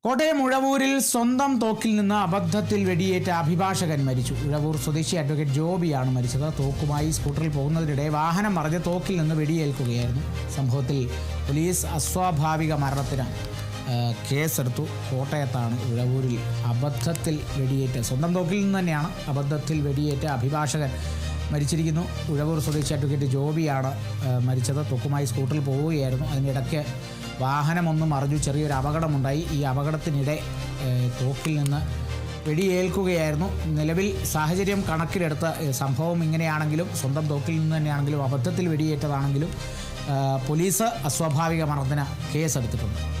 കോട്ടയം ഉഴവൂരിൽ സ്വന്തം തോക്കിൽ നിന്ന് അബദ്ധത്തിൽ വെടിയേറ്റ അഭിഭാഷകൻ മരിച്ചു. ഉഴവൂർ സ്വദേശി അഡ്വക്കേറ്റ് ജോബിയാണ് മരിച്ചത്. തോക്കുമായി സ്കൂട്ടറിൽ പോകുന്നതിനിടെ വാഹനം മറിഞ്ഞ് തോക്കിൽ നിന്ന് വെടിയേൽക്കുകയായിരുന്നു. സംഭവത്തിൽ പോലീസ് അസ്വാഭാവിക മരണത്തിന് കേസെടുത്തു. കോട്ടയത്താണ് ഉഴവൂരിൽ അബദ്ധത്തിൽ വെടിയേറ്റ സ്വന്തം തോക്കിൽ നിന്ന് തന്നെയാണ് അബദ്ധത്തിൽ വെടിയേറ്റ അഭിഭാഷകൻ മരിച്ചിരിക്കുന്നു. ഉഴവൂർ സ്വദേശി അഡ്വക്കേറ്റ് ജോബിയാണ് മരിച്ചത്. തോക്കുമായി സ്കൂട്ടറിൽ പോവുകയായിരുന്നു. അതിനിടയ്ക്ക് വാഹനമൊന്ന് മറിഞ്ഞു. ചെറിയൊരു അപകടമുണ്ടായി. ഈ അപകടത്തിനിടെ തോക്കിൽ നിന്ന് വെടിയേൽക്കുകയായിരുന്നു. നിലവിൽ സാഹചര്യം കണക്കിലെടുത്ത് സംഭവം ഇങ്ങനെയാണെങ്കിലും സ്വന്തം തോക്കിൽ നിന്ന് തന്നെയാണെങ്കിലും അബദ്ധത്തിൽ വെടിയേറ്റതാണെങ്കിലും പോലീസ് അസ്വാഭാവിക മരണത്തിന് കേസെടുത്തിട്ടുണ്ട്.